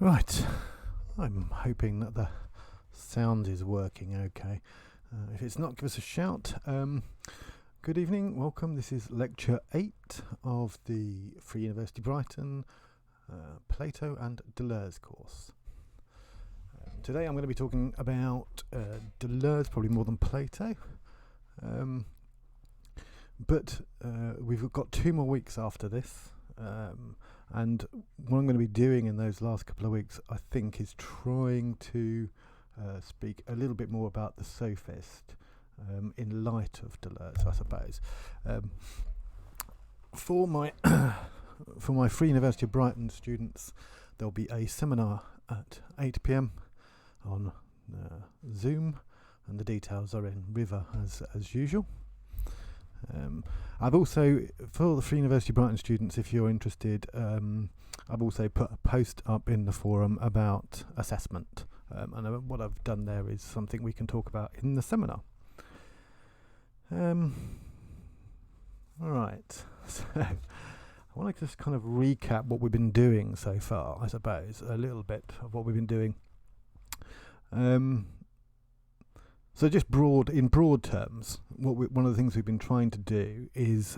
Right, I'm hoping that the sound is working okay. If it's not, give us a shout. Good evening, welcome. This is lecture 8 of the Free University Brighton Plato and Deleuze course. Today I'm going to be talking about Deleuze, probably more than Plato. But we've got 2 more weeks after this. And what I'm going to be doing in those last couple of weeks, I think, is trying to speak a little bit more about the sophist in light of Deleuze, I suppose. For my Free University of Brighton students, there'll be a seminar at 8 p.m. on Zoom, and the details are in River as usual. I've also, for the Free University of Brighton students, if you're interested, I've also put a post up in the forum about assessment, and what I've done there is something we can talk about in the seminar. Alright, so I want to just kind of recap what we've been doing so far, I suppose, a little bit of what we've been doing. So just in broad terms, one of the things we've been trying to do is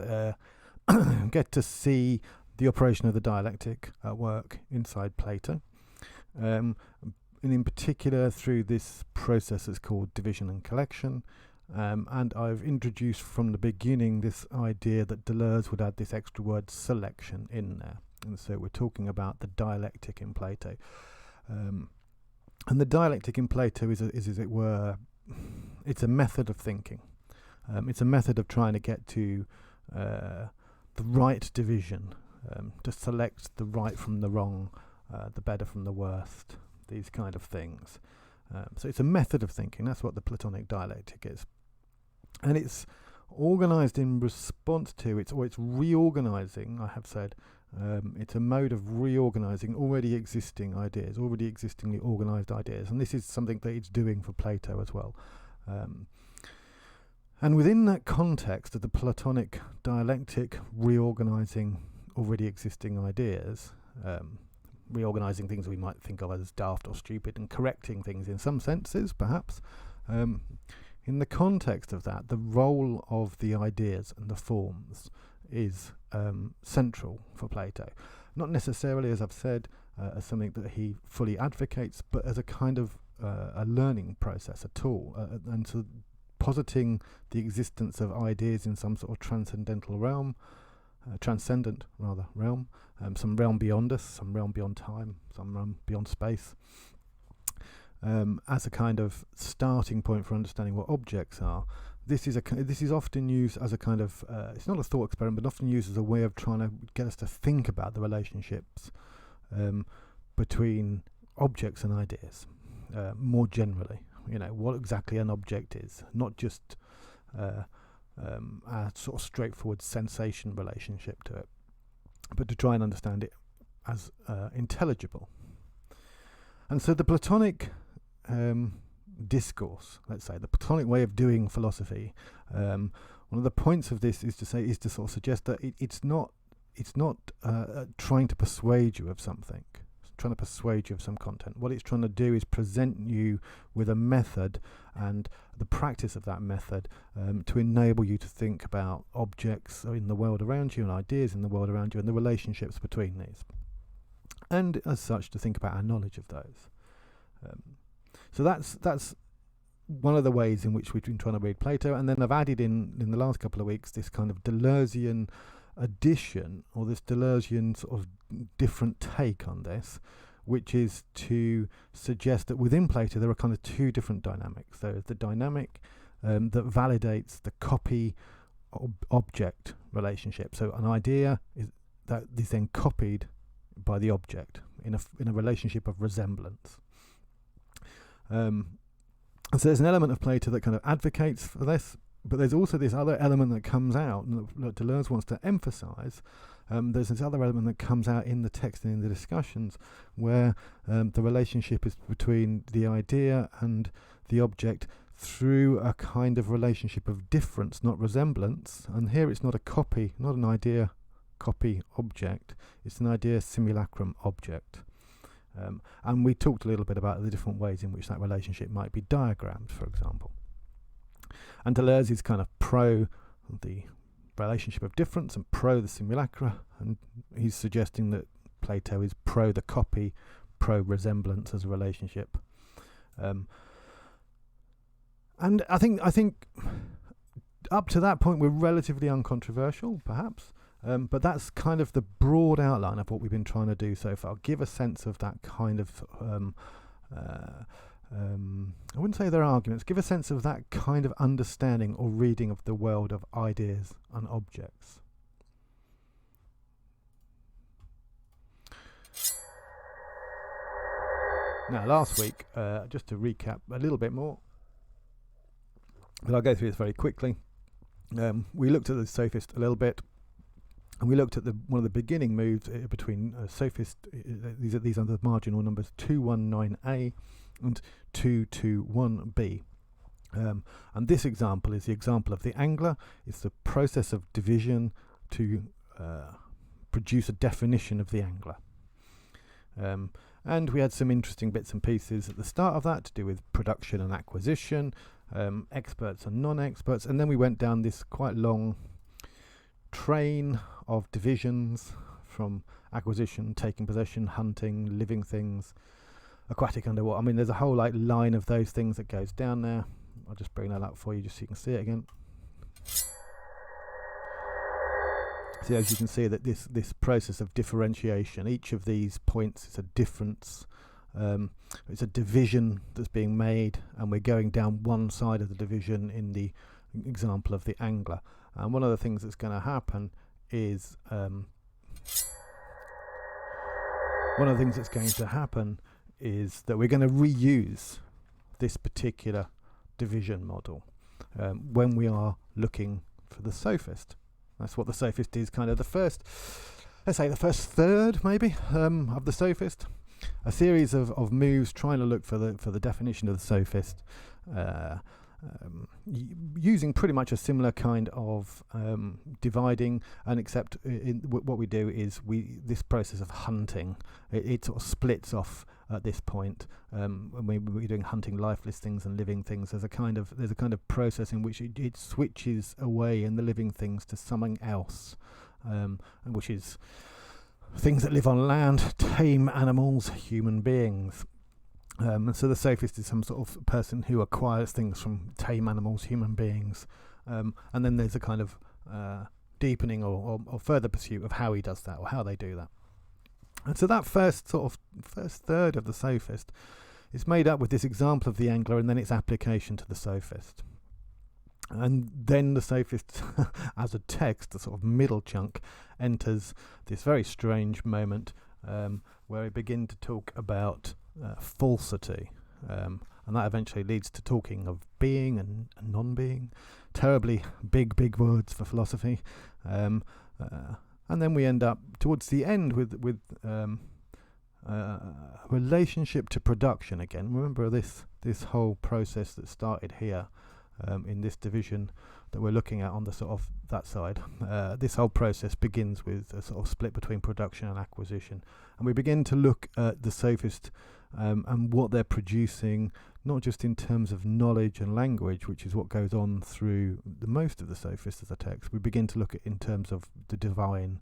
get to see the operation of the dialectic at work inside Plato, and in particular through this process that's called division and collection. And I've introduced from the beginning this idea that Deleuze would add this extra word selection in there. And so we're talking about the dialectic in Plato. And the dialectic in Plato is as it were, it's a method of thinking. It's a method of trying to get to the right division, to select the right from the wrong, the better from the worst, these kind of things. So it's a method of thinking. That's what the Platonic Dialectic is. And it's organised in response to, it's reorganising, I have said. It's a mode of reorganising already existing ideas, already existingly organised ideas. And this is something that it's doing for Plato as well. And within that context of the Platonic Dialectic reorganising already existing ideas, reorganising things we might think of as daft or stupid and correcting things in some senses, perhaps, in the context of that, the role of the ideas and the forms is central for Plato. Not necessarily, as I've said, as something that he fully advocates, but as a kind of a learning process, a tool, and so positing the existence of ideas in some sort of transcendent realm, some realm beyond us, some realm beyond time, some realm beyond space, as a kind of starting point for understanding what objects are. This is often used as a kind of it's not a thought experiment, but often used as a way of trying to get us to think about the relationships between objects and ideas more generally. You know, what exactly an object is, not just a sort of straightforward sensation relationship to it, but to try and understand it as intelligible. And so the Platonic discourse, let's say, the Platonic way of doing philosophy, one of the points of this is to sort of suggest that it's not trying to persuade you of something, trying to persuade you of some content. What it's trying to do is present you with a method and the practice of that method to enable you to think about objects in the world around you and ideas in the world around you and the relationships between these, and as such to think about our knowledge of those. So that's one of the ways in which we've been trying to read Plato, and then I've added in the last couple of weeks this kind of Deleuzian addition, or this Deleuzian sort of different take on this, which is to suggest that within Plato there are kind of 2 different dynamics. There is the dynamic that validates the copy-object relationship. So an idea is then copied by the object in a relationship of resemblance. And so there's an element of Plato that kind of advocates for this, but there's also this other element that comes out, and that Deleuze wants to emphasize. There's this other element that comes out in the text and in the discussions, where the relationship is between the idea and the object through a kind of relationship of difference, not resemblance. And here it's not a copy, not an idea copy object, it's an idea simulacrum object. And we talked a little bit about the different ways in which that relationship might be diagrammed, for example. And Deleuze is kind of pro the relationship of difference and pro the simulacra, and he's suggesting that Plato is pro the copy, pro resemblance as a relationship. And I think up to that point we're relatively uncontroversial, perhaps. But that's kind of the broad outline of what we've been trying to do so far. Give a sense of that kind of, I wouldn't say they're arguments, give a sense of that kind of understanding or reading of the world of ideas and objects. Now, last week, just to recap a little bit more, but I'll go through this very quickly. We looked at the sophist a little bit. And we looked at one of the beginning moves between sophist. These are the marginal numbers 219A and 221B. And this example is the example of the angler. It's the process of division to produce a definition of the angler. And we had some interesting bits and pieces at the start of that to do with production and acquisition, experts and non-experts. And then we went down this quite long train of divisions from acquisition, taking possession, hunting, living things, aquatic, underwater. I mean, there's a whole line of those things that goes down there. I'll just bring that up for you just so you can see it again. So as you can see that this process of differentiation, each of these points is a difference. It's a division that's being made, and we're going down one side of the division in the example of the angler. And one of the things that's going to happen is that we're going to reuse this particular division model when we are looking for the sophist. That's what the sophist is, kind of the first third maybe of the sophist. A series of moves trying to look for the definition of the sophist. Using pretty much a similar kind of dividing, and except what we do is this process of hunting, it sort of splits off at this point. When we're doing hunting lifeless things and living things, there's a kind of process in which it switches away in the living things to something else, which is things that live on land, tame animals, human beings. So the sophist is some sort of person who acquires things from tame animals, human beings, and then there's a kind of deepening or further pursuit of how he does that or how they do that. And so that first third of the sophist is made up with this example of the angler and then its application to the sophist. And then the sophist, as a text, the sort of middle chunk, enters this very strange moment where we begin to talk about falsity, and that eventually leads to talking of being and non-being. Terribly big words for philosophy, and then we end up towards the end with relationship to production again. Remember this whole process that started here in this division that we're looking at on the sort of that side. This whole process begins with a sort of split between production and acquisition, and we begin to look at the sophist and what they're producing, not just in terms of knowledge and language, which is what goes on through the most of the sophist as a text. We begin to look at in terms of the divine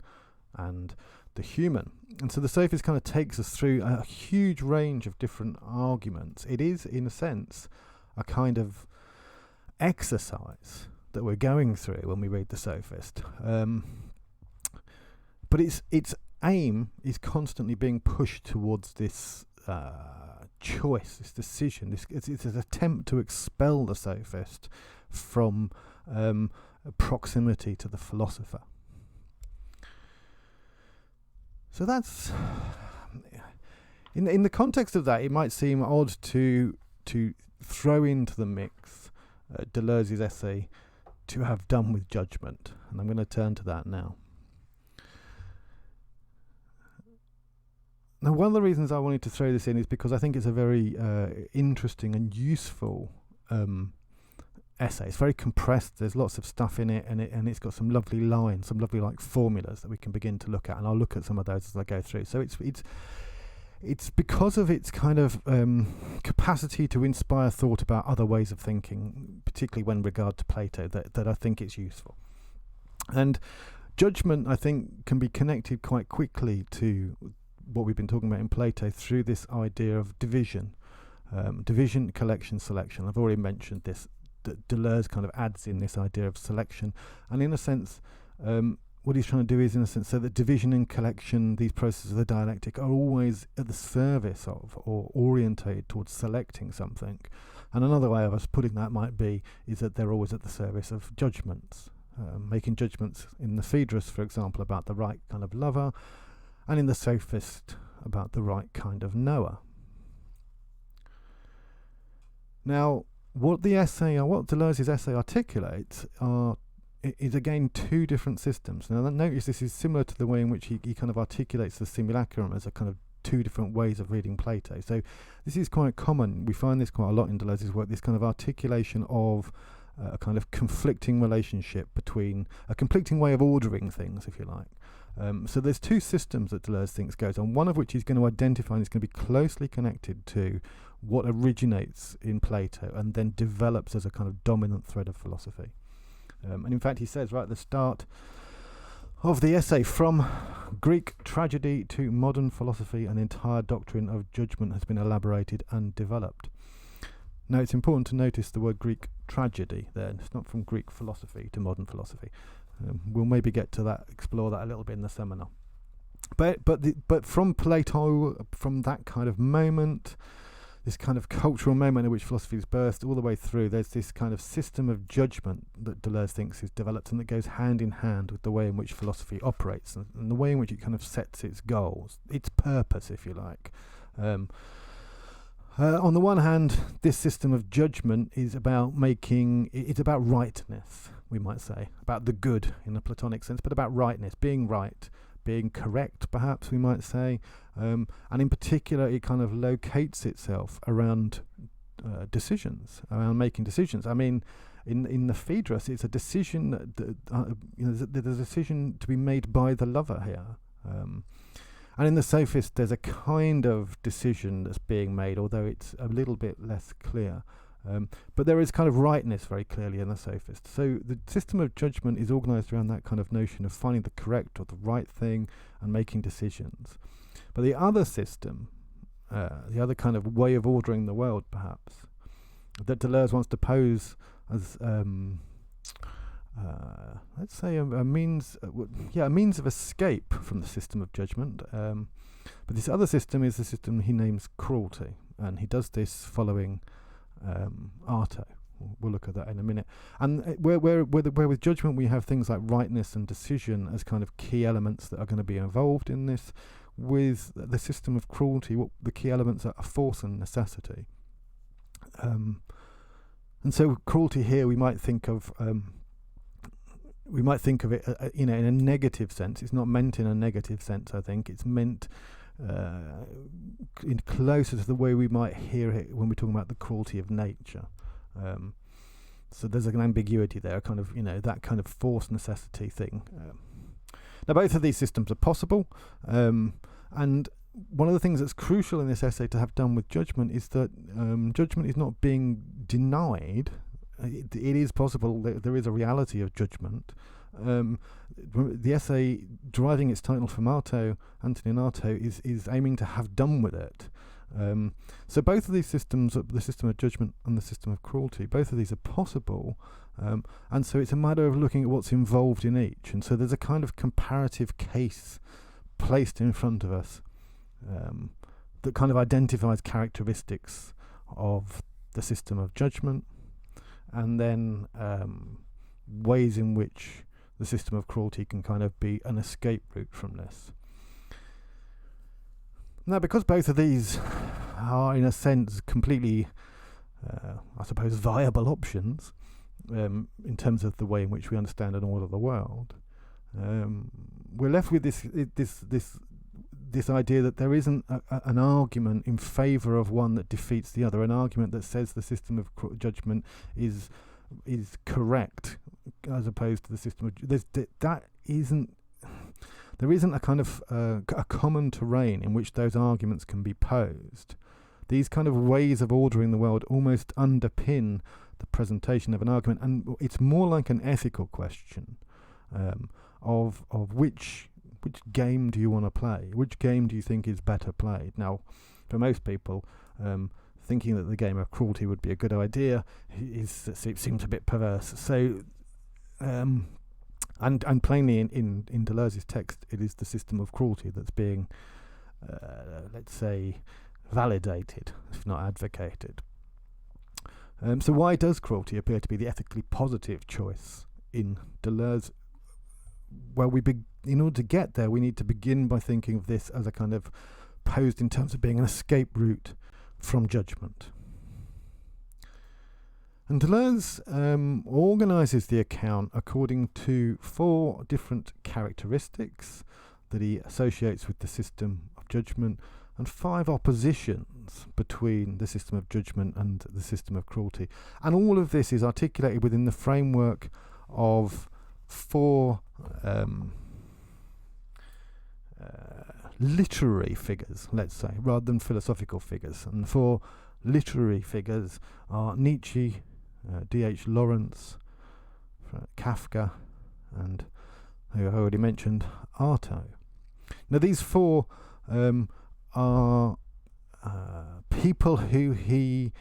and the human. And so the sophist kind of takes us through a huge range of different arguments. It is, in a sense, a kind of exercise that we're going through when we read the sophist. But its aim is constantly being pushed towards this choice, this decision. It's an attempt to expel the sophist from proximity to the philosopher. So that's in the context of that, it might seem odd to throw into the mix Deleuze's essay "To Have Done with Judgement," and I'm going to turn to that now. Now, one of the reasons I wanted to throw this in is because I think it's a very interesting and useful essay. It's very compressed. There's lots of stuff in it, and it's got some lovely lines, some lovely formulas that we can begin to look at, and I'll look at some of those as I go through. So it's because of its kind of capacity to inspire thought about other ways of thinking, particularly when regard to Plato, that I think it's useful. And judgment, I think, can be connected quite quickly to what we've been talking about in Plato through this idea of division. Division, collection, selection. I've already mentioned this. Deleuze kind of adds in this idea of selection. And in a sense, what he's trying to do is, in a sense, so that division and collection, these processes of the dialectic, are always at the service of or orientated towards selecting something. And another way of us putting that might be is that they're always at the service of judgments. Making judgments in the Phaedrus, for example, about the right kind of lover, and in the Sophist about the right kind of knower. Now, what Deleuze's essay articulates is again two different systems. Now, notice this is similar to the way in which he kind of articulates the simulacrum as a kind of two different ways of reading Plato. So this is quite common. We find this quite a lot in Deleuze's work, this kind of articulation of a kind of conflicting relationship between a conflicting way of ordering things, if you like. So there's two systems that Deleuze thinks goes on, one of which he's going to identify and is going to be closely connected to what originates in Plato and then develops as a kind of dominant thread of philosophy. And in fact, he says right at the start of the essay, from Greek tragedy to modern philosophy, an entire doctrine of judgment has been elaborated and developed. Now, it's important to notice the word Greek tragedy there. It's not from Greek philosophy to modern philosophy. We'll maybe get to that, explore that a little bit in the seminar. But from Plato, from that kind of moment, this kind of cultural moment in which philosophy is birthed, all the way through, there's this kind of system of judgment that Deleuze thinks is developed and that goes hand in hand with the way in which philosophy operates and the way in which it kind of sets its goals, its purpose, if you like. On the one hand, this system of judgment is about it's about rightness, we might say, about the good in a Platonic sense, but about rightness, being right, being correct, perhaps we might say. And in particular, it kind of locates itself around decisions, around making decisions. I mean, in the Phaedrus, it's a decision, there's a decision to be made by the lover here. And in the Sophist, there's a kind of decision that's being made, although it's a little bit less clear. But there is kind of rightness very clearly in the Sophist. So the system of judgment is organised around that kind of notion of finding the correct or the right thing and making decisions. But the other system, the other kind of way of ordering the world, perhaps, that Deleuze wants to pose as let's say a means of escape from the system of judgment. But this other system is the system he names cruelty, and he does this following Arto. We'll look at that in a minute. And where with judgment we have things like rightness and decision as kind of key elements that are going to be involved in this. With the system of cruelty, what the key elements are force and necessity. And so cruelty here we might think of it, in a negative sense. It's not meant in a negative sense, I think. It's meant in closer to the way we might hear it when we're talking about the cruelty of nature. So there's an ambiguity there, kind of, that kind of force necessity thing. Now, both of these systems are possible, and one of the things that's crucial in this essay to have done with judgment is that judgment is not being denied. It is possible that there is a reality of judgment. The essay, deriving its title from Arto, Antonin Arto, is aiming to have done with it. So both of these systems, the system of judgment and the system of cruelty, both of these are possible, and so it's a matter of looking at what's involved in each. And so there's a kind of comparative case placed in front of us that kind of identifies characteristics of the system of judgment, and then ways in which the system of cruelty can kind of be an escape route from this. Now, because both of these are, in a sense, completely, I suppose, viable options in terms of the way in which we understand and order the world, we're left with this idea that there isn't an argument in favour of one that defeats the other, an argument that says the system of judgment is correct as opposed to the system of that isn't. there isn't a kind of a common terrain in which those arguments can be posed. These kind of ways of ordering the world almost underpin the presentation of an argument, and it's more like an ethical question of which game do you want to play? Which game do you think is better played? Now, for most people, thinking that the game of cruelty would be a good idea it seems a bit perverse. So, and plainly in Deleuze's text, it is the system of cruelty that's being, let's say, validated, if not advocated. So why does cruelty appear to be the ethically positive choice in Deleuze? Well, in order to get there, we need to begin by thinking of this as a kind of posed in terms of being an escape route from judgment. And Deleuze organises the account according to 4 different characteristics that he associates with the system of judgment, and 5 oppositions between the system of judgment and the system of cruelty. And all of this is articulated within the framework of 4 literary figures, let's say, rather than philosophical figures. And the 4 literary figures are Nietzsche, D.H. Lawrence, Kafka, and, who I already mentioned, Artaud. Now, these 4 are people who he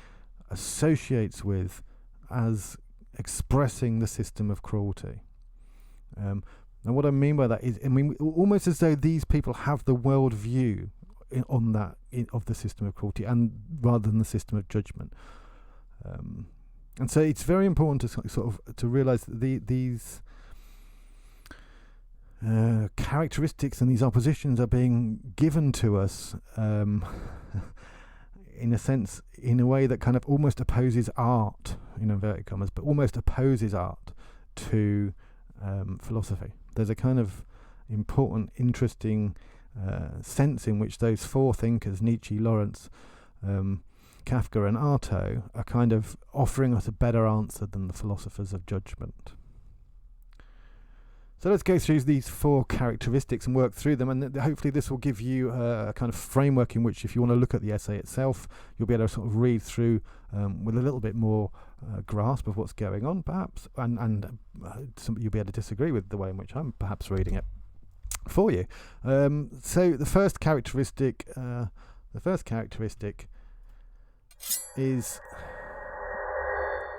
associates with as expressing the system of cruelty. And what I mean by that is, almost as though these people have the world view of the system of cruelty, and rather than the system of judgment. And so it's very important to realise that these characteristics and these oppositions are being given to us in a sense, in a way that kind of almost opposes art, in inverted commas, but almost opposes art to philosophy. There's a kind of important, interesting sense in which those 4 thinkers, Nietzsche, Lawrence, Kafka and Artaud, are kind of offering us a better answer than the philosophers of judgment. So let's go through these 4 characteristics and work through them, and hopefully this will give you a kind of framework in which, if you want to look at the essay itself, you'll be able to sort of read through with a little bit more grasp of what's going on, perhaps, and you'll be able to disagree with the way in which I'm perhaps reading it for you. So the first characteristic is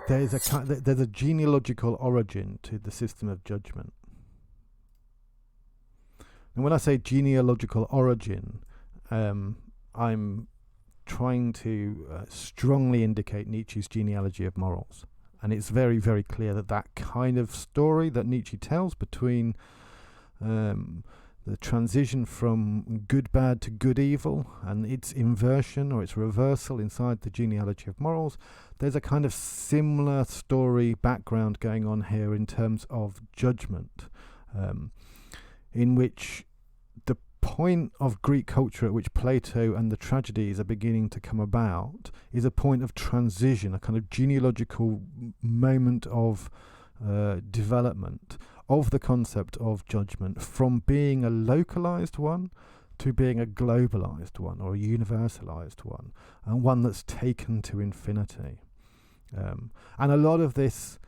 there's a genealogical origin to the system of judgment. And when I say genealogical origin, I'm trying to strongly indicate Nietzsche's genealogy of morals. And it's very, very clear that kind of story that Nietzsche tells between the transition from good bad to good evil and its inversion or its reversal inside the genealogy of morals, there's a kind of similar story background going on here in terms of judgment, in which the point of Greek culture at which Plato and the tragedies are beginning to come about is a point of transition, a kind of genealogical moment of development of the concept of judgment from being a localized one to being a globalized one or a universalized one, and one that's taken to infinity. And a lot of this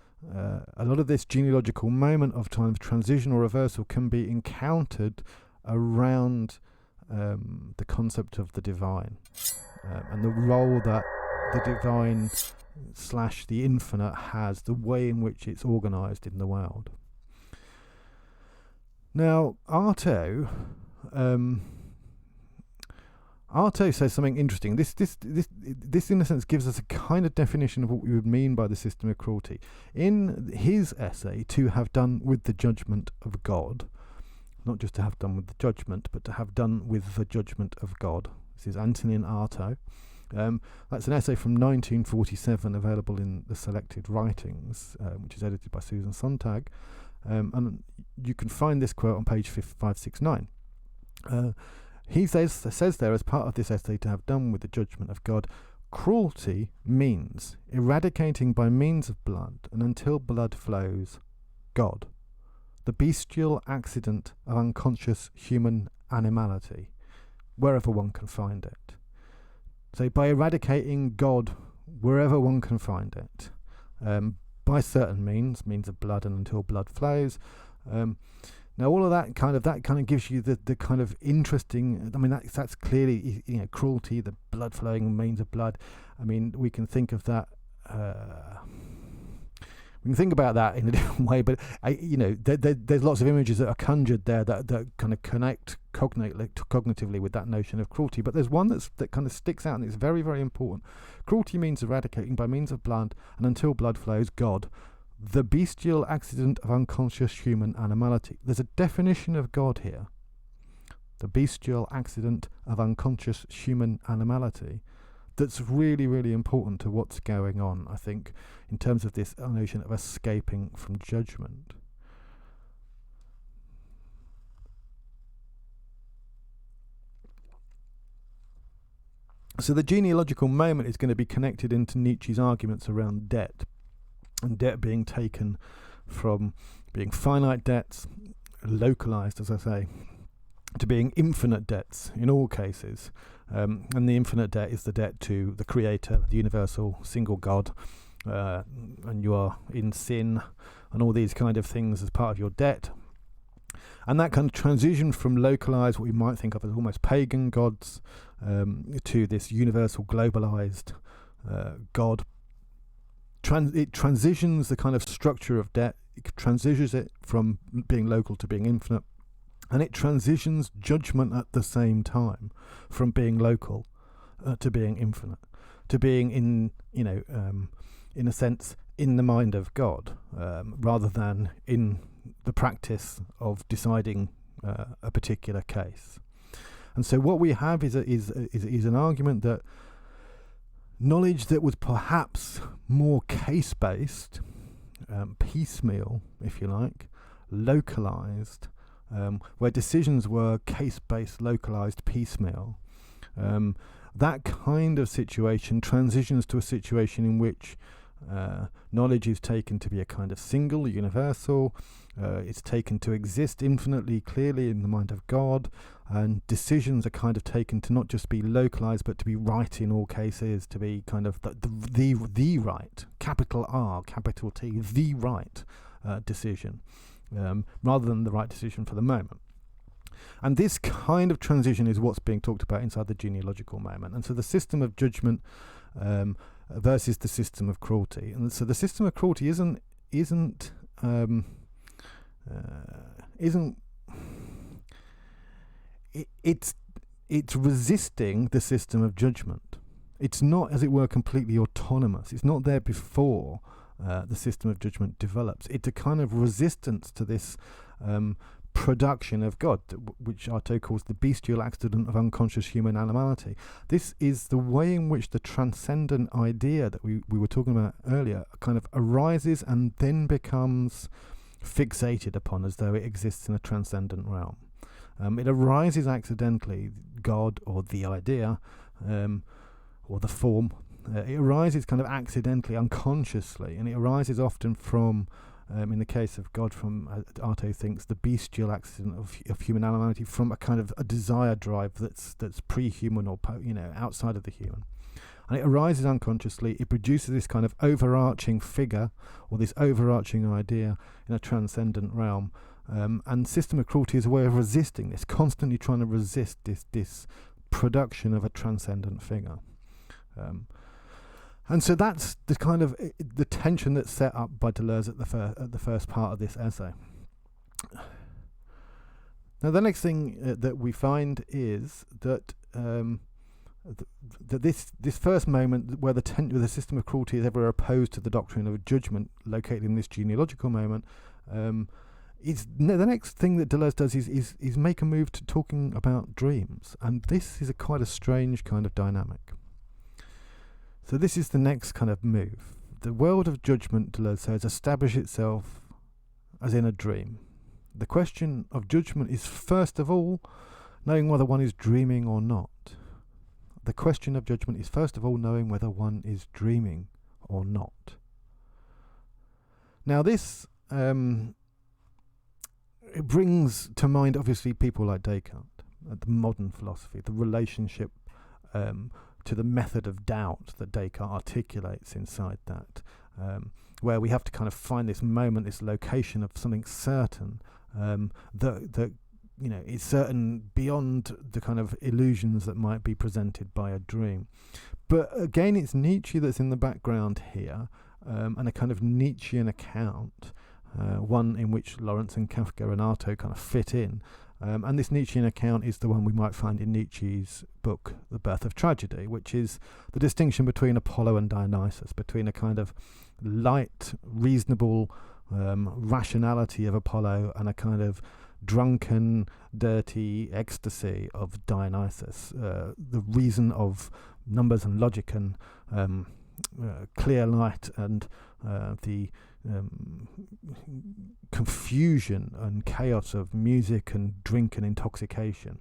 genealogical moment of time of transition or reversal can be encountered around the concept of the divine and the role that the divine / the infinite has, the way in which it's organized in the world. Now, Artaud says something interesting. This in a sense gives us a kind of definition of what we would mean by the system of cruelty. In his essay, To Have Done with the Judgment of God, not just to have done with the judgment, but to have done with the judgment of God. This is Antonin Artaud. That's an essay from 1947, available in the Selected Writings, which is edited by Susan Sontag. And you can find this quote on page 569. He says there, as part of this essay, To Have Done with the Judgment of God, cruelty means eradicating by means of blood, and until blood flows, God. the bestial accident of unconscious human animality, wherever one can find it. So by eradicating God wherever one can find it, by certain means of blood and until blood flows. Now all of that kind of gives you the kind of interesting. I mean that's clearly, you know, cruelty, the blood flowing means of blood. I mean we can think of that. We can think about that in a different way, but there's lots of images that are conjured there that kind of connect cognitively with that notion of cruelty. But there's one that kind of sticks out, and it's very, very important. Cruelty means eradicating by means of blood, and until blood flows, God, the bestial accident of unconscious human animality. There's a definition of God here. The bestial accident of unconscious human animality. That's really, really important to what's going on, I think, in terms of this notion of escaping from judgment. So the genealogical moment is going to be connected into Nietzsche's arguments around debt, and debt being taken from being finite debts, localized, as I say, to being infinite debts in all cases. And the infinite debt is the debt to the Creator, the universal single God, and you are in sin and all these kind of things as part of your debt. And that kind of transition from localized, what we might think of as almost pagan gods, to this universal globalized God, it transitions the kind of structure of debt, it transitions it from being local to being infinite. And it transitions judgment at the same time, from being local to being infinite, to being in a sense, in the mind of God, rather than in the practice of deciding a particular case. And so what we have is an argument that knowledge that was perhaps more case-based, piecemeal, if you like, localized, where decisions were case-based, localized, piecemeal, that kind of situation transitions to a situation in which knowledge is taken to be a kind of single, universal, it's taken to exist infinitely clearly in the mind of God, and decisions are kind of taken to not just be localized but to be right in all cases, to be kind of the right, capital R, capital T, the right decision. Rather than the right decision for the moment. And this kind of transition is what's being talked about inside the genealogical moment. And so the system of judgment versus the system of cruelty. And so the system of cruelty isn't resisting the system of judgment. It's not, as it were, completely autonomous. It's not there before the system of judgment develops. It's a kind of resistance to this production of God, which Artaud calls the bestial accident of unconscious human animality. This is the way in which the transcendent idea that we were talking about earlier kind of arises and then becomes fixated upon as though it exists in a transcendent realm. It arises accidentally, God or the idea, or the form. It arises kind of accidentally, unconsciously, and it arises often from, in the case of God, from, Artaud thinks, the bestial accident of human animality, from a kind of a desire drive that's pre-human or outside of the human. And it arises unconsciously. It produces this kind of overarching figure or this overarching idea in a transcendent realm. And system of cruelty is a way of resisting this, constantly trying to resist this production of a transcendent figure. And so that's the kind of the tension that's set up by Deleuze at the first part of this essay. Now, the next thing that we find is that that this first moment where the system of cruelty is ever opposed to the doctrine of judgment, located in this genealogical moment, is the next thing that Deleuze does is make a move to talking about dreams, and this is quite a strange kind of dynamic. So this is the next kind of move. The world of judgment, Deleuze says, establishes itself as in a dream. The question of judgment is first of all knowing whether one is dreaming or not. The question of judgment is first of all knowing whether one is dreaming or not. Now this it brings to mind, obviously, people like Descartes, the modern philosophy, the relationship to the method of doubt that Descartes articulates inside that, where we have to kind of find this moment, this location of something certain, that is certain beyond the kind of illusions that might be presented by a dream. But again, it's Nietzsche that's in the background here, and a kind of Nietzschean account, one in which Lawrence and Kafka and Artaud kind of fit in. And this Nietzschean account is the one we might find in Nietzsche's book, The Birth of Tragedy, which is the distinction between Apollo and Dionysus, between a kind of light, reasonable rationality of Apollo and a kind of drunken, dirty ecstasy of Dionysus. The reason of numbers and logic and clear light and the confusion and chaos of music and drink and intoxication.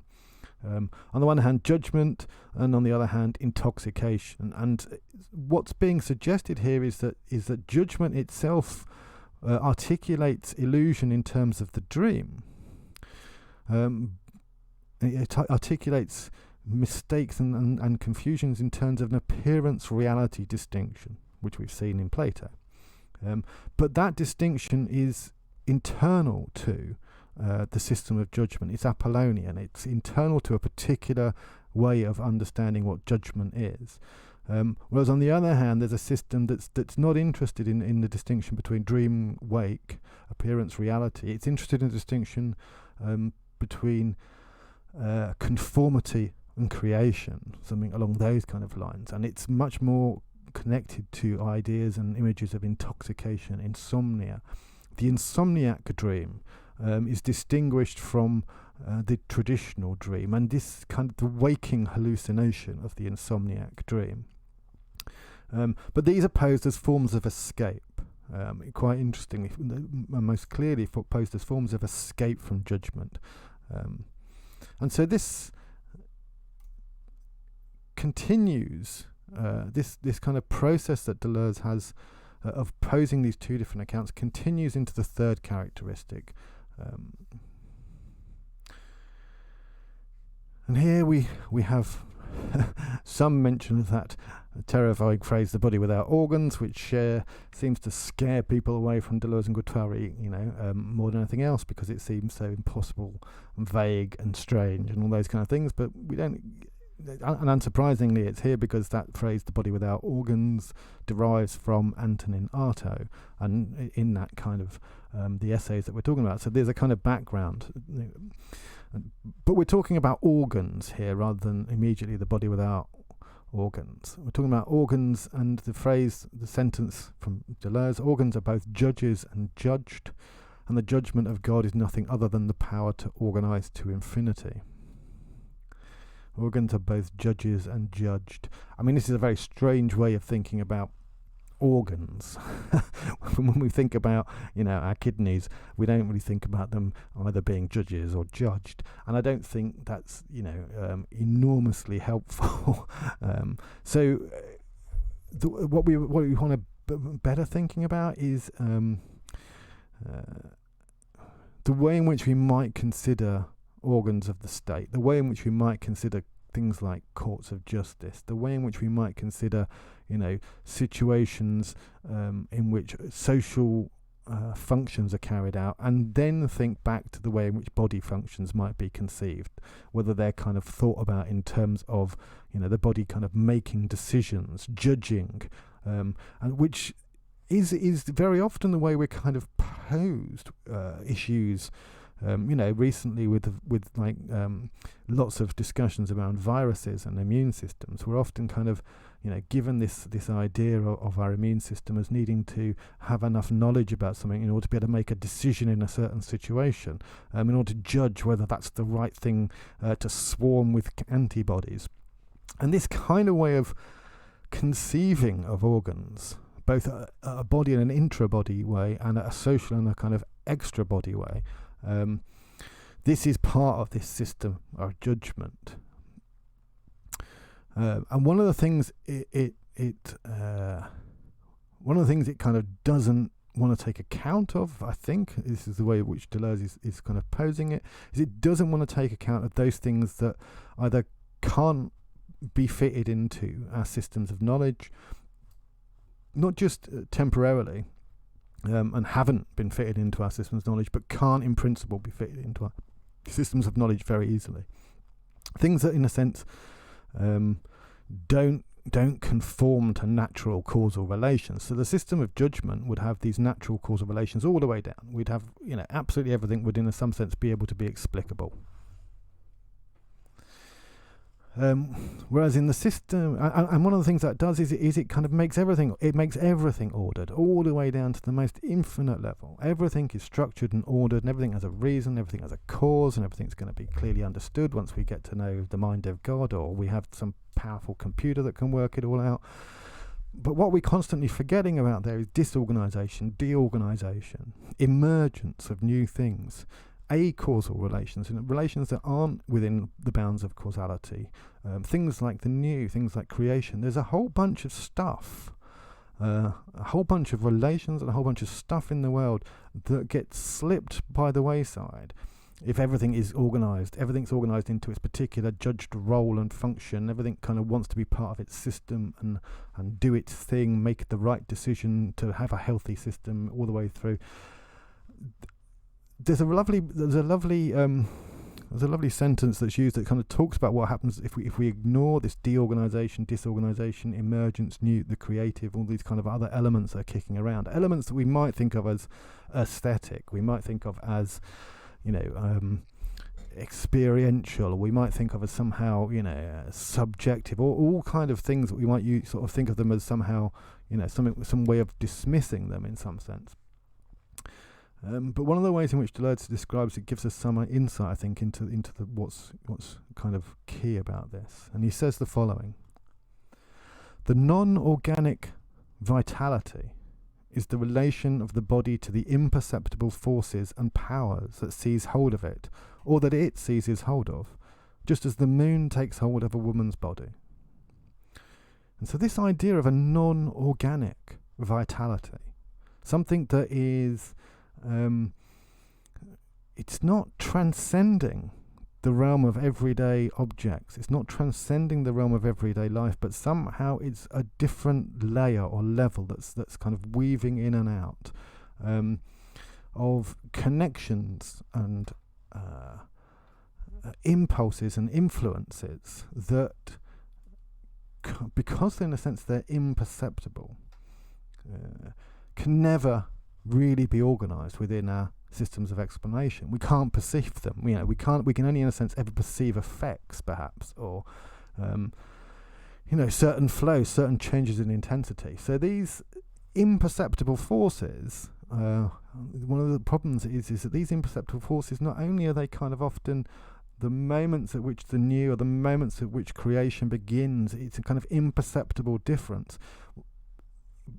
On the one hand, judgment, and on the other hand, intoxication. And what's being suggested here is that judgment itself articulates illusion in terms of the dream. It articulates mistakes and confusions in terms of an appearance-reality distinction, which we've seen in Plato. But that distinction is internal to the system of judgment. It's Apollonian. It's internal to a particular way of understanding what judgment is. Whereas on the other hand, there's a system that's not interested in the distinction between dream, wake, appearance, reality. It's interested in the distinction between conformity and creation, something along those kind of lines. And it's much more connected to ideas and images of intoxication, insomnia. The insomniac dream is distinguished from the traditional dream, and this kind of the waking hallucination of the insomniac dream. But these are posed as forms of escape. Quite interestingly, most clearly posed as forms of escape from judgment. And so this continues this kind of process that Deleuze has of posing these two different accounts continues into the third characteristic. And here we have some mention of that terrifying phrase, the body without organs, which seems to scare people away from Deleuze and Guattari, more than anything else, because it seems so impossible and vague and strange and all those kind of things. But we don't, and unsurprisingly, it's here because that phrase, the body without organs, derives from Antonin Artaud, and in that kind of the essays that we're talking about. So there's a kind of background. But we're talking about organs here rather than immediately the body without organs. We're talking about organs, and the sentence from Deleuze, organs are both judges and judged, and the judgment of God is nothing other than the power to organize to infinity. Organs are both judges and judged. I mean, this is a very strange way of thinking about organs. When we think about, our kidneys, we don't really think about them either being judges or judged, and I don't think that's enormously helpful. So what we want to better thinking about is the way in which we might consider organs of the state, the way in which we might consider things like courts of justice, the way in which we might consider situations in which social functions are carried out, and then think back to the way in which body functions might be conceived, whether they're kind of thought about in terms of the body kind of making decisions, judging, and which is very often the way we're kind of posed issues. Recently with lots of discussions around viruses and immune systems, we're often kind of given this idea of our immune system as needing to have enough knowledge about something in order to be able to make a decision in a certain situation, in order to judge whether that's the right thing to swarm with antibodies. And this kind of way of conceiving of organs, both a body and an intra-body way, and a social and a kind of extra-body way, this is part of this system of judgment. And one of the things it kind of doesn't want to take account of, I think, this is the way in which Deleuze is kind of posing it, is it doesn't want to take account of those things that either can't be fitted into our systems of knowledge, not just temporarily, and haven't been fitted into our systems of knowledge, but can't in principle be fitted into our systems of knowledge very easily. Things that, in a sense, don't conform to natural causal relations. So the system of judgment would have these natural causal relations all the way down. We'd have, absolutely everything would, in some sense, be able to be explicable. Whereas in the system, and one of the things that does is it kind of makes everything ordered all the way down to the most infinite level. Everything is structured and ordered, and everything has a reason, everything has a cause, and everything's going to be clearly understood once we get to know the mind of God, or we have some powerful computer that can work it all out. But what we're constantly forgetting about there is disorganization, deorganization, emergence of new things, acausal relations, and relations that aren't within the bounds of causality, things like the new, things like creation. There's a whole bunch of stuff, a whole bunch of relations and a whole bunch of stuff in the world that gets slipped by the wayside if everything is organized. Everything's organized into its particular judged role and function. Everything kind of wants to be part of its system and do its thing, make the right decision to have a healthy system all the way through. There's a lovely sentence that's used that kind of talks about what happens if we ignore this disorganization, emergence, new, the creative, all these kind of other elements that are kicking around, elements that we might think of as aesthetic, we might think of as experiential, or we might think of as somehow subjective, or all kind of things that we might sort of think of them as somehow some way of dismissing them in some sense. But one of the ways in which Deleuze describes it gives us some insight, I think, into what's kind of key about this. And he says the following: the non-organic vitality is the relation of the body to the imperceptible forces and powers that seize hold of it, or that it seizes hold of, just as the moon takes hold of a woman's body. And so this idea of a non-organic vitality, something that is it's not transcending the realm of everyday objects, it's not transcending the realm of everyday life, but somehow it's a different layer or level that's kind of weaving in and out of connections and impulses and influences that, because in a sense they're imperceptible, can never really be organized within our systems of explanation. We can't perceive them. We can only in a sense ever perceive effects, perhaps, or certain flows, certain changes in intensity. So these imperceptible forces, one of the problems is that these imperceptible forces, not only are they kind of often the moments at which the new, or the moments at which creation begins, it's a kind of imperceptible difference.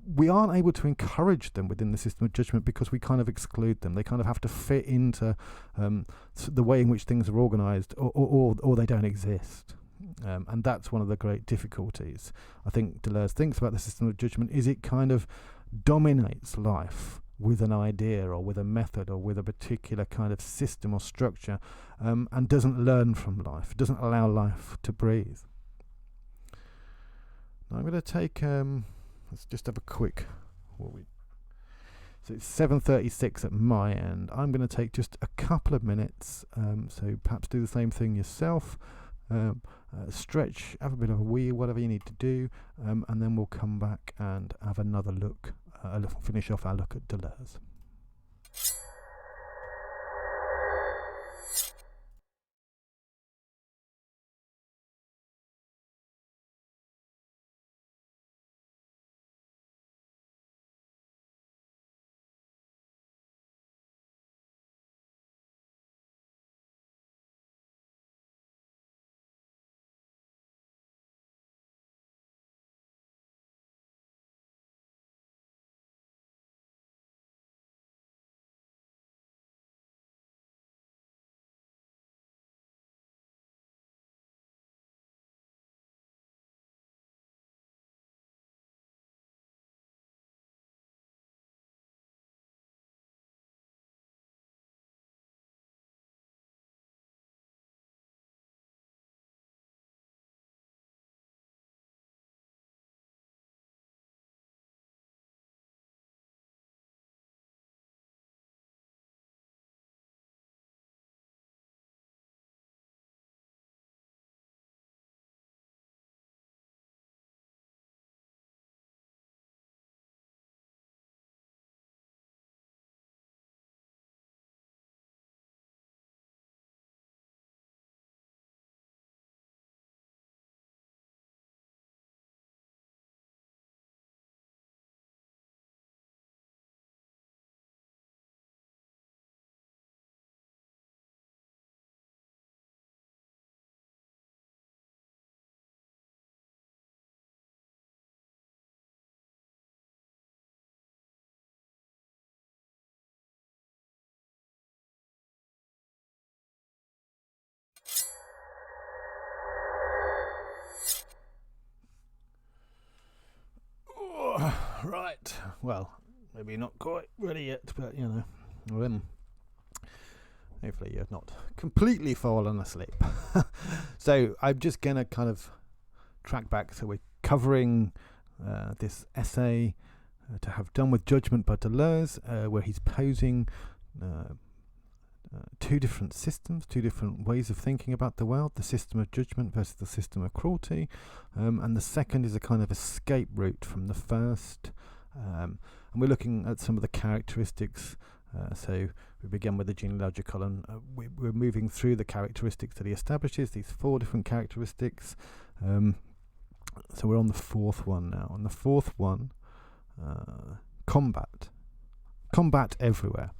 We aren't able to encourage them within the system of judgment because we kind of exclude them. They kind of have to fit into the way in which things are organized, or they don't exist. And that's one of the great difficulties, I think, Deleuze thinks about the system of judgment, is it kind of dominates life with an idea or with a method or with a particular kind of system or structure, and doesn't learn from life, doesn't allow life to breathe. Now I'm going to take... let's just have a quick... So it's 7:36 at my end. I'm going to take just a couple of minutes, so perhaps do the same thing yourself. Stretch, have a bit of a wee, whatever you need to do, and then we'll come back and have another look, finish off our look at Deleuze. Right. Well, maybe not quite ready yet, but hopefully you're not completely fallen asleep. So I'm just going to kind of track back. So we're covering this essay to have done with Judgement by Deleuze, where he's posing two different systems, two different ways of thinking about the world, the system of judgment versus the system of cruelty, and the second is a kind of escape route from the first, and we're looking at some of the characteristics. So we begin with the genealogical, and we're moving through the characteristics that he establishes, these four different characteristics. So we're on the fourth one now. On the fourth one, combat everywhere.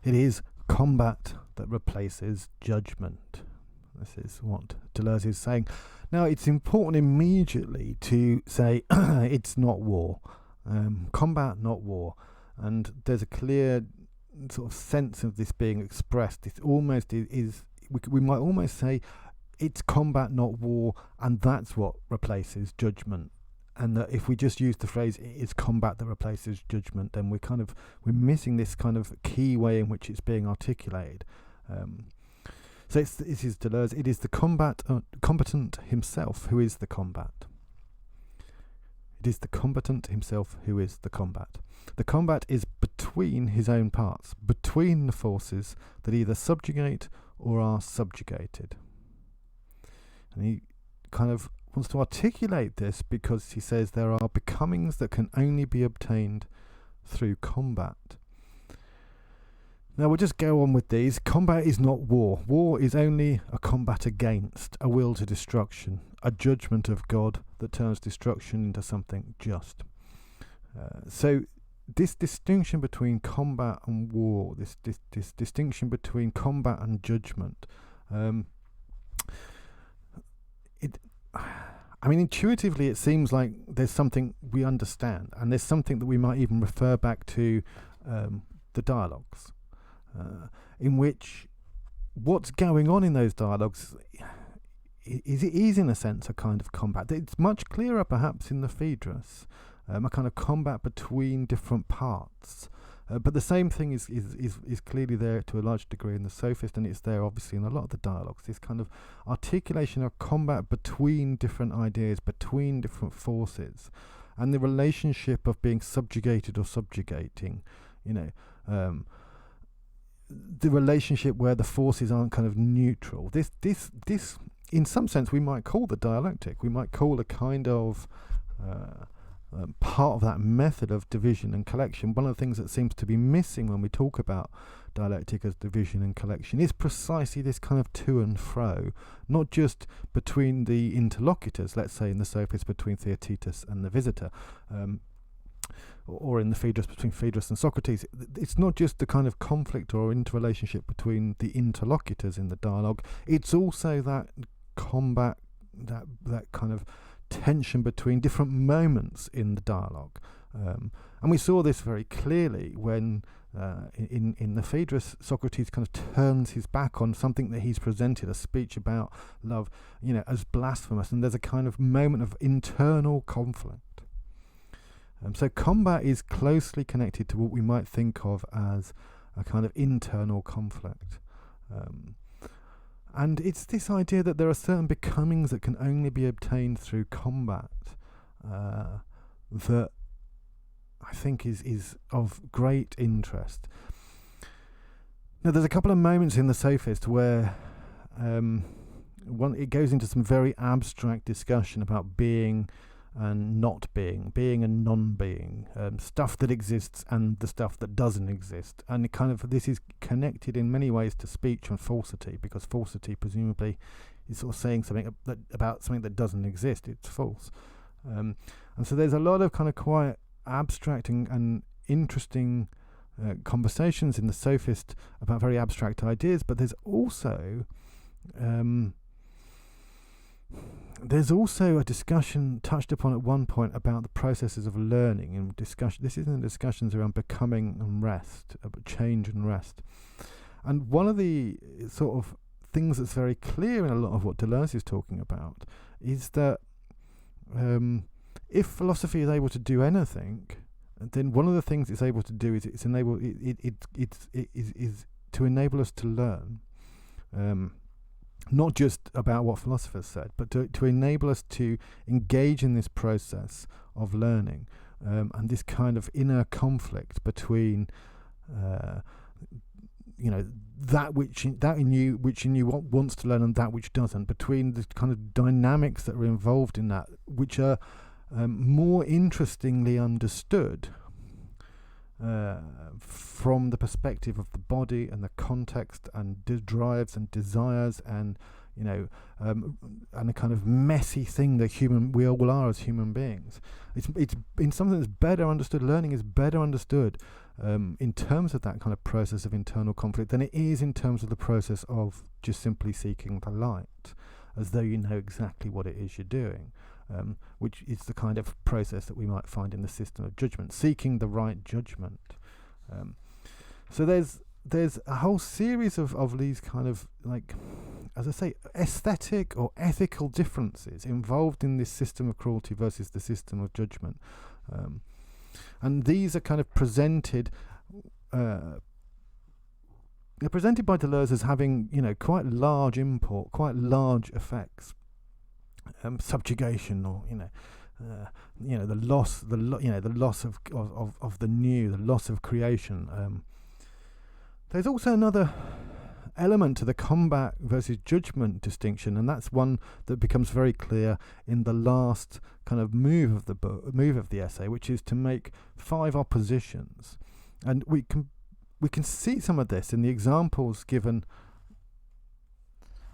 It is combat that replaces judgment. This is what Deleuze is saying. Now, it's important immediately to say it's not war. Combat, not war. And there's a clear sort of sense of this being expressed. It almost is we might almost say it's combat, not war, and that's what replaces judgment. And that if we just use the phrase "it's combat that replaces judgment," then we're missing this kind of key way in which it's being articulated. So this is Deleuze. It is the combatant himself who is the combat. It is the combatant himself who is the combat. The combat is between his own parts, between the forces that either subjugate or are subjugated. And he kind of wants to articulate this because he says there are becomings that can only be obtained through combat. Now we'll just go on with these. Combat is not war. War is only a combat against, a will to destruction, a judgment of God that turns destruction into something just. So this distinction between combat and war, this distinction between combat and judgment, intuitively it seems like there's something we understand, and there's something that we might even refer back to the dialogues, in which what's going on in those dialogues is in a sense a kind of combat. It's much clearer perhaps in the Phaedrus, a kind of combat between different parts. But the same thing is clearly there to a large degree in the Sophist, and it's there obviously in a lot of the dialogues. This kind of articulation of combat between different ideas, between different forces, and the relationship of being subjugated or subjugating. The relationship where the forces aren't kind of neutral. This, in some sense, we might call the dialectic. We might call a kind of part of that method of division and collection. One of the things that seems to be missing when we talk about dialectic as division and collection is precisely this kind of to and fro, not just between the interlocutors, let's say in the Sophist between Theaetetus and the visitor, or in the Phaedrus between Phaedrus and Socrates. It's not just the kind of conflict or interrelationship between the interlocutors in the dialogue, it's also that combat, that kind of tension between different moments in the dialogue. And we saw this very clearly when in the Phaedrus, Socrates kind of turns his back on something that he's presented, a speech about love, as blasphemous, and there's a kind of moment of internal conflict. So combat is closely connected to what we might think of as a kind of internal conflict. And it's this idea that there are certain becomings that can only be obtained through combat that I think is of great interest. Now, there's a couple of moments in the Sophist where it goes into some very abstract discussion about being and not being and non-being, stuff that exists and the stuff that doesn't exist. And this is connected in many ways to speech and falsity, because falsity presumably is sort of saying something about something that doesn't exist. It's false. And so there's a lot of kind of quite abstract and interesting conversations in the Sophist about very abstract ideas, but there's also a discussion touched upon at one point about the processes of learning and discussion. This is in the discussions around becoming and rest, about change and rest. And one of the sort of things that's very clear in a lot of what Deleuze is talking about is that if philosophy is able to do anything, then one of the things it's able to do is it's to enable us to learn, not just about what philosophers said, but to enable us to engage in this process of learning, and this kind of inner conflict between that which in you wants to learn and that which doesn't, between the kind of dynamics that are involved in that, which are more interestingly understood from the perspective of the body and the context and drives and desires and and a kind of messy thing that we all are as human beings. It's in something that's better understood. Learning is better understood in terms of that kind of process of internal conflict than it is in terms of the process of just simply seeking the light, as though you know exactly what it is you're doing, which is the kind of process that we might find in the system of judgment, seeking the right judgment. So there's a whole series of these kind of, like, as I say, aesthetic or ethical differences involved in this system of cruelty versus the system of judgment. And these are kind of presented they're presented by Deleuze as having, quite large import, quite large effects. Subjugation, or the loss of the new, the loss of creation. There's also another element to the combat versus judgment distinction, and that's one that becomes very clear in the last kind of move of the essay, which is to make 5 oppositions. And we can see some of this in the examples given,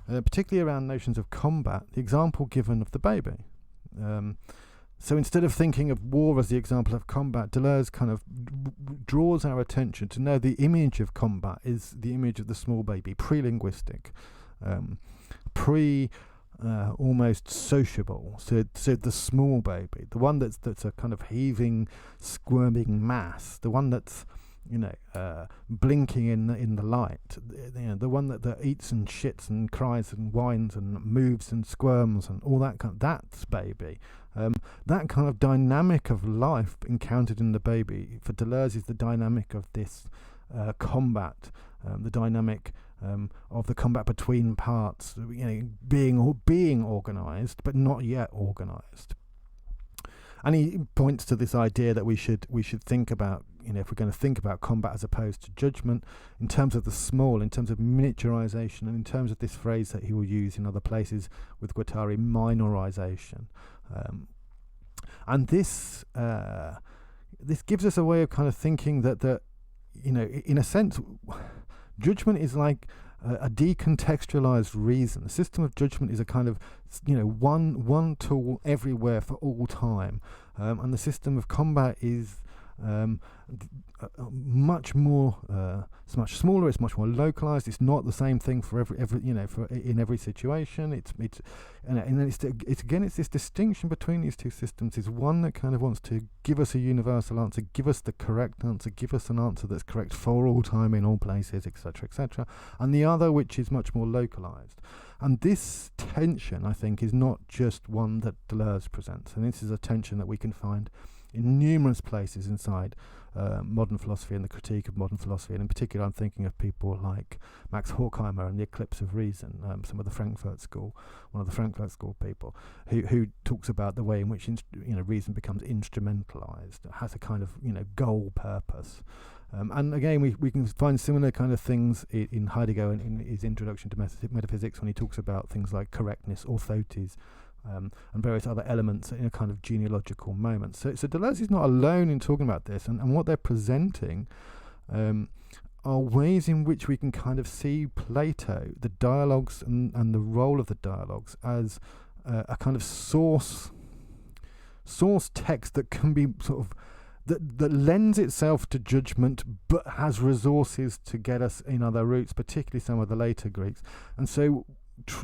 particularly around notions of combat, the example given of the baby. So instead of thinking of war as the example of combat, Deleuze kind of draws our attention to know the image of combat is the image of the small baby, pre-linguistic, almost sociable. So the small baby, the one that's a kind of heaving, squirming mass, the one that's blinking in the light, the one that eats and shits and cries and whines and moves and squirms and all that that's baby. That kind of dynamic of life encountered in the baby, for Deleuze, is the dynamic of this combat, the dynamic of the combat between parts, being organised but not yet organised. And he points to this idea that we should think about, if we're going to think about combat as opposed to judgment, in terms of the small, in terms of miniaturization, and in terms of this phrase that he will use in other places with Guattari, minorization. And this gives us a way of kind of thinking that in a sense, judgment is like a decontextualized reason. The system of judgment is a kind of one tool everywhere for all time, and the system of combat is much more, it's much smaller, it's much more localized. It's not the same thing for in every situation. It's this distinction between these two systems is one that kind of wants to give us a universal answer, give us the correct answer, give us an answer that's correct for all time in all places, etc., and the other which is much more localized. And this tension, I think, is not just one that Deleuze presents, and this is a tension that we can find in numerous places inside modern philosophy and the critique of modern philosophy. And in particular, I'm thinking of people like Max Horkheimer and the Eclipse of Reason, one of the Frankfurt School people, who talks about the way in which reason becomes instrumentalized, has a kind of goal purpose. And again, we can find similar kind of things in Heidegger in his Introduction to Metaphysics, when he talks about things like correctness, orthotes, and various other elements in a kind of genealogical moment. So Deleuze is not alone in talking about this, and what they're presenting are ways in which we can kind of see Plato, the dialogues and the role of the dialogues, as a kind of source text that can be sort of that lends itself to judgment but has resources to get us in other routes, particularly some of the later Greeks. And so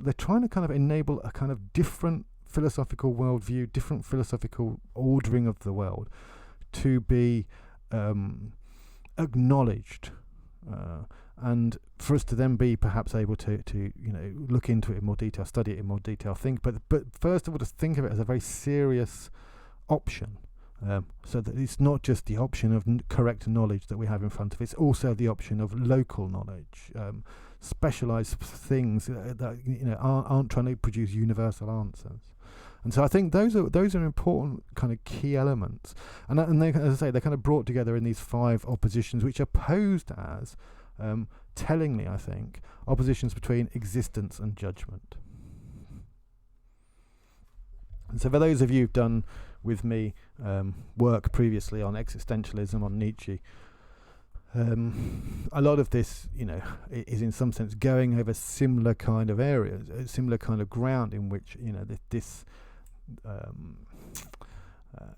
they're trying to kind of enable a kind of different philosophical worldview, different philosophical ordering of the world to be acknowledged, and for us to then be perhaps able to look into it in more detail, study it in more detail, think, but first of all, to think of it as a very serious option. So that it's not just the option of correct knowledge that we have in front of us, it's also the option of local knowledge, specialized things that aren't trying to produce universal answers. And so I think those are important kind of key elements, and they, as I say, they're kind of brought together in these 5 oppositions, which are posed as, tellingly, I think, oppositions between existence and judgment. And so for those of you who've done with me work previously on existentialism, on Nietzsche, a lot of this, is in some sense going over similar kind of areas, similar kind of ground in which,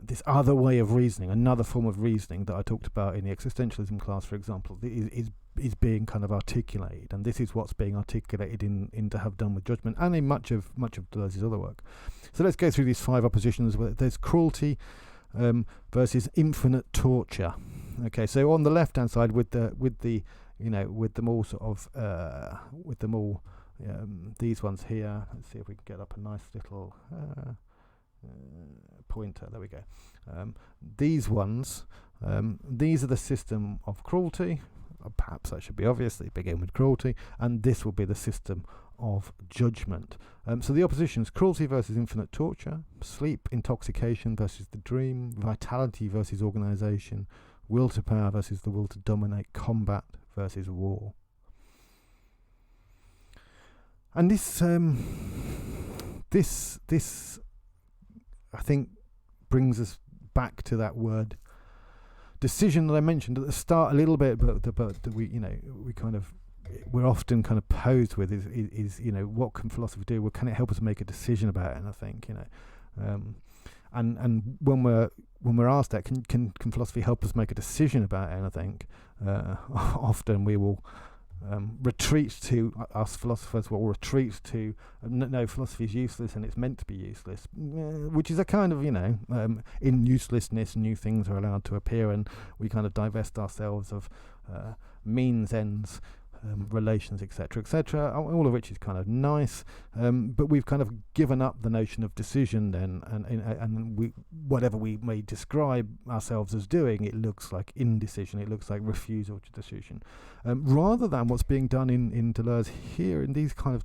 this other way of reasoning, another form of reasoning that I talked about in the existentialism class, for example, is being kind of articulated, and this is what's being articulated in To Have Done with Judgment, and in much of Deleuze's other work. So let's go through these 5 oppositions. There's cruelty versus infinite torture. Okay, so on the left-hand side, with them all these ones here. Let's see if we can get up a nice little pointer. There we go. These ones, these are the system of cruelty. Perhaps that should be obvious. They begin with cruelty, and this will be the system of judgment. So the oppositions: cruelty versus infinite torture, sleep, intoxication versus the dream, vitality versus organization, will to power versus the will to dominate, combat versus war. And this I think brings us back to that word decision that I mentioned at the start a little bit, but that we're often kind of posed with is what can philosophy do? Well, can it help us make a decision about it? And I think and when we're asked that, can philosophy help us make a decision about it? And I think often we will retreat to, us philosophers will retreat to, no, philosophy is useless and it's meant to be useless, which is a kind of, in uselessness new things are allowed to appear, and we kind of divest ourselves of means, ends, relations, etc., all of which is kind of nice, but we've kind of given up the notion of decision then, and we, whatever we may describe ourselves as doing, it looks like indecision, it looks like refusal to decision, rather than what's being done in Deleuze here, in this kind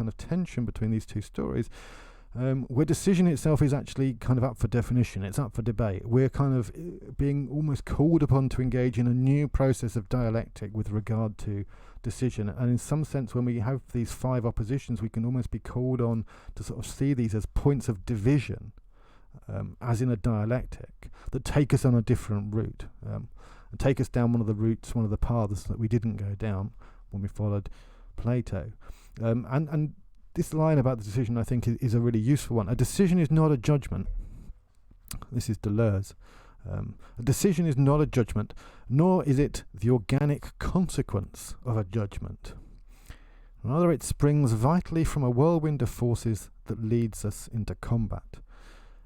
of tension between these two stories, where decision itself is actually kind of up for definition, it's up for debate. We're kind of being almost called upon to engage in a new process of dialectic with regard to decision, and in some sense when we have these 5 oppositions, we can almost be called on to sort of see these as points of division, as in a dialectic, that take us on a different route, and take us down one of the paths that we didn't go down when we followed Plato. And this line about the decision, I think, is a really useful one. A decision is not a judgment. This is Deleuze. A decision is not a judgment, nor is it the organic consequence of a judgment. Rather, it springs vitally from a whirlwind of forces that leads us into combat.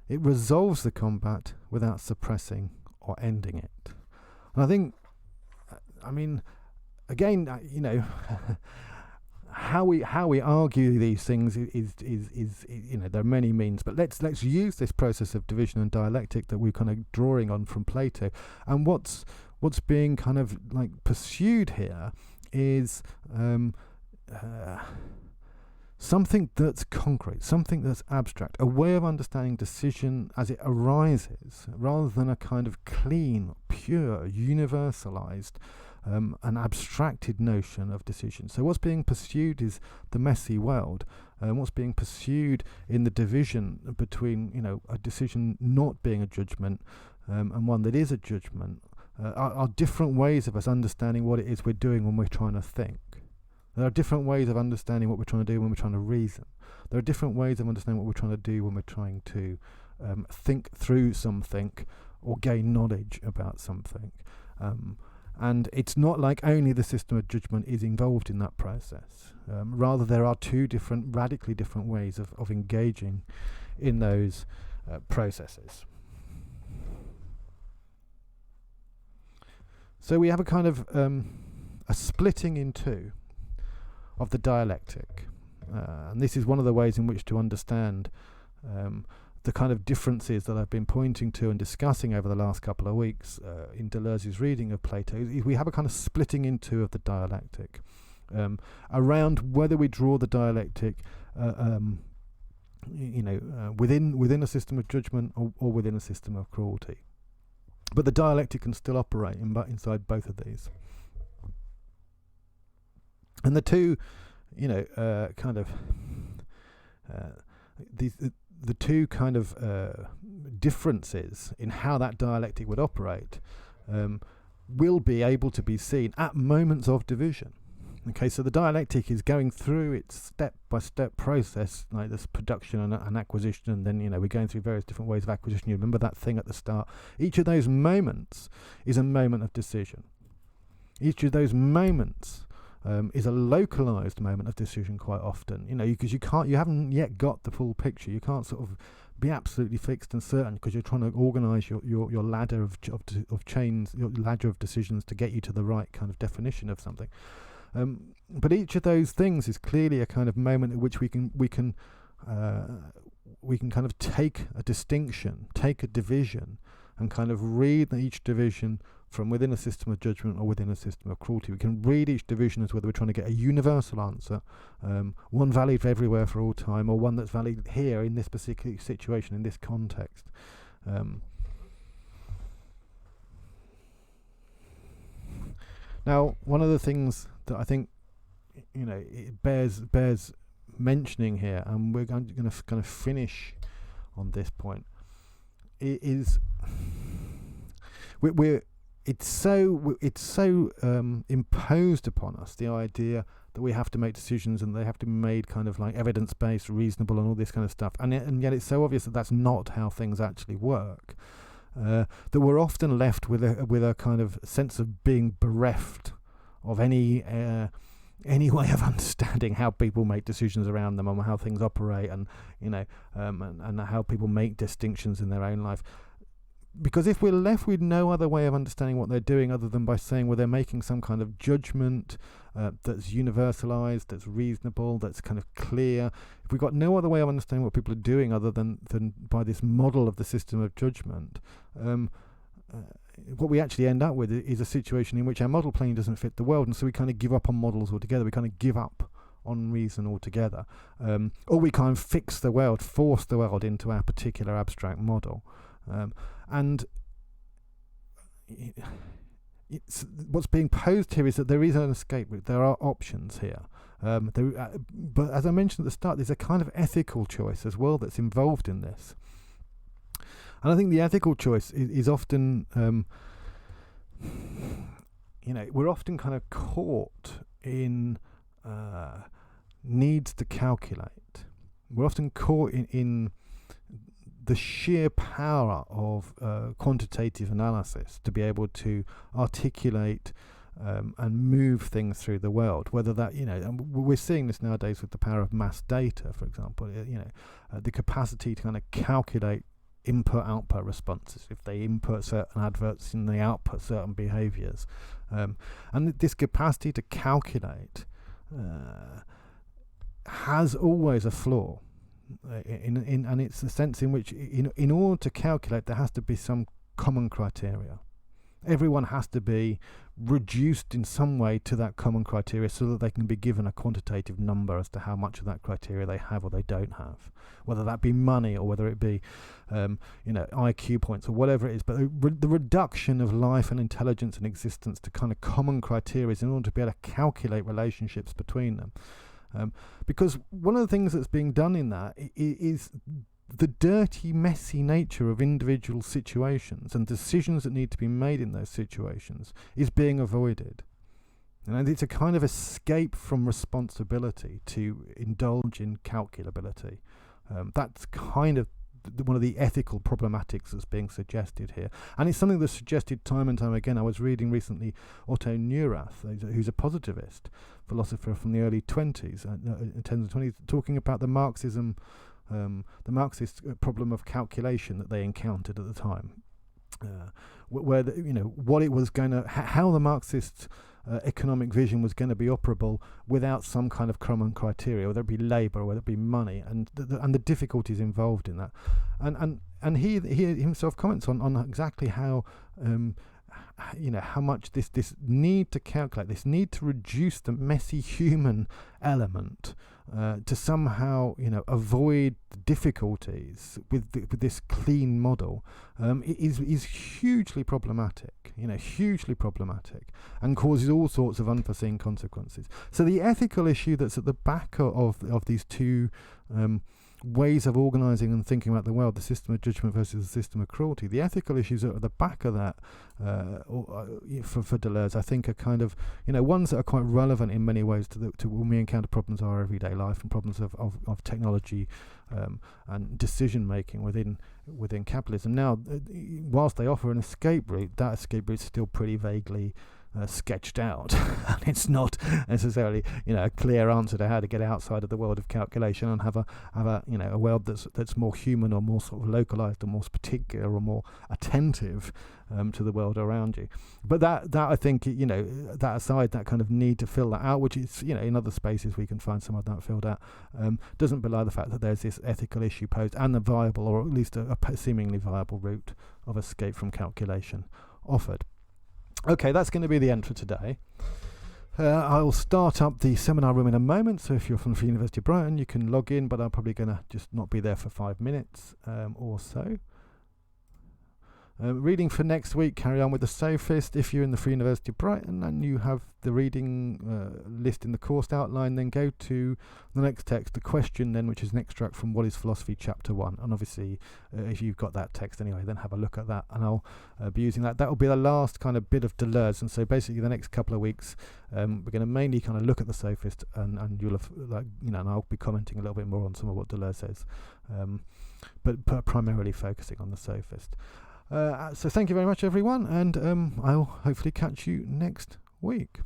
It resolves the combat without suppressing or ending it. And I think, again, how we argue these things is there are many means, but let's use this process of division and dialectic that we're kind of drawing on from Plato, and what's being kind of like pursued here is something that's concrete, something that's abstract, a way of understanding decision as it arises, rather than a kind of clean, pure, universalized, an abstracted notion of decision. So what's being pursued is the messy world, and what's being pursued in the division between a decision not being a judgment and one that is a judgment are different ways of us understanding what it is we're doing when we're trying to think. There are different ways of understanding what we're trying to do when we're trying to reason. There are different ways of understanding what we're trying to do when we're trying to think through something or gain knowledge about something. And it's not like only the system of judgment is involved in that process. Rather, there are 2 radically different ways of engaging in those processes. So we have a kind of a splitting in 2 of the dialectic. And this is one of the ways in which to understand the kind of differences that I've been pointing to and discussing over the last couple of weeks in Deleuze's reading of Plato, is we have a kind of splitting in two of the dialectic around whether we draw the dialectic within a system of judgment or within a system of cruelty. But the dialectic can still operate inside both of these. And the two, the two kind of differences in how that dialectic would operate will be able to be seen at moments of division. Okay, so the dialectic is going through its step-by-step process, like this production and acquisition, and then, we're going through various different ways of acquisition. You remember that thing at the start? Each of those moments is a moment of decision. Each of those moments is a localized moment of decision quite often, because you haven't yet got the full picture. You can't sort of be absolutely fixed and certain because you're trying to organize your ladder of chains, your ladder of decisions to get you to the right kind of definition of something. But each of those things is clearly a kind of moment at which we can kind of take a distinction, take a division, and kind of read each division from within a system of judgment or within a system of cruelty. We can read each division as whether we're trying to get a universal answer, one valid for everywhere for all time, or one that's valid here in this particular situation, in this context. Now, one of the things that I think it bears mentioning here, and we're going to kind of finish on this point, is it's so imposed upon us, the idea that we have to make decisions and they have to be made kind of like evidence-based, reasonable, and all this kind of stuff, and yet it's so obvious that that's not how things actually work. That we're often left with a kind of sense of being bereft of any way of understanding how people make decisions around them and how things operate, and and how people make distinctions in their own life. Because if we're left with no other way of understanding what they're doing other than by saying, well, they're making some kind of judgment that's universalized, that's reasonable, that's kind of clear. If we've got no other way of understanding what people are doing other than by this model of the system of judgment, what we actually end up with is a situation in which our model plane doesn't fit the world, and so we kind of give up on models altogether. We kind of give up on reason altogether. Or we kind of fix the world, force the world into our particular abstract model. And what's being posed here is that there is an escape route. There are options here. But as I mentioned at the start, there's a kind of ethical choice as well that's involved in this. And I think the ethical choice is often, we're often kind of caught in needs to calculate. We're often caught in the sheer power of quantitative analysis to be able to articulate and move things through the world. Whether that, and we're seeing this nowadays with the power of mass data, for example, the capacity to kind of calculate input-output responses. If they input certain adverts and they output certain behaviors. And this capacity to calculate has always a flaw. And it's the sense in which in order to calculate there has to be some common criteria. Everyone has to be reduced in some way to that common criteria so that they can be given a quantitative number as to how much of that criteria they have or they don't have, whether that be money or whether it be IQ points or whatever it is. But the reduction of life and intelligence and existence to kind of common criteria in order to be able to calculate relationships between them. Because one of the things that's being done in that is the dirty, messy nature of individual situations and decisions that need to be made in those situations is being avoided. And it's a kind of escape from responsibility to indulge in calculability. That's kind of one of the ethical problematics that's being suggested here. And it's something that's suggested time and time again. I was reading recently Otto Neurath, who's a positivist philosopher from the early 10s and 20s, talking about the Marxist problem of calculation that they encountered at the time, where what it was going to, how the Marxists economic vision was going to be operable without some kind of common criteria, whether it be labour or whether it be money, and the difficulties involved in that. And he himself comments on exactly how how much this need to calculate, this need to reduce the messy human element to somehow avoid the difficulties with this clean model is hugely problematic, hugely problematic, and causes all sorts of unforeseen consequences. So the ethical issue that's at the back of these two ways of organising and thinking about the world, the system of judgment versus the system of cruelty, the ethical issues at the back of that for Deleuze, I think, are kind of ones that are quite relevant in many ways to when we encounter problems of our everyday life and problems of technology and decision making within capitalism. Now, whilst they offer an escape route, that escape route is still pretty vaguely sketched out, and it's not necessarily a clear answer to how to get outside of the world of calculation and have a world that's more human or more sort of localized or more particular or more attentive to the world around you. But that I think that aside, that kind of need to fill that out, which is in other spaces we can find some of that filled out, doesn't belie the fact that there's this ethical issue posed and a viable, or at least a seemingly viable route of escape from calculation offered. Okay, that's going to be the end for today. I'll start up the seminar room in a moment, so if you're from the University of Brighton, you can log in, but I'm probably going to just not be there for 5 minutes or so. Reading for next week, carry on with the Sophist. If you're in the Free University of Brighton and you have the reading list in the course outline, then go to the next text, the question then, which is an extract from What is Philosophy, Chapter 1. And obviously, if you've got that text anyway, then have a look at that, and I'll be using that. That will be the last kind of bit of Deleuze, and so basically the next couple of weeks, we're going to mainly kind of look at the Sophist, and you'll have, and I'll be commenting a little bit more on some of what Deleuze says, but primarily focusing on the Sophist. So thank you very much, everyone, and I'll hopefully catch you next week.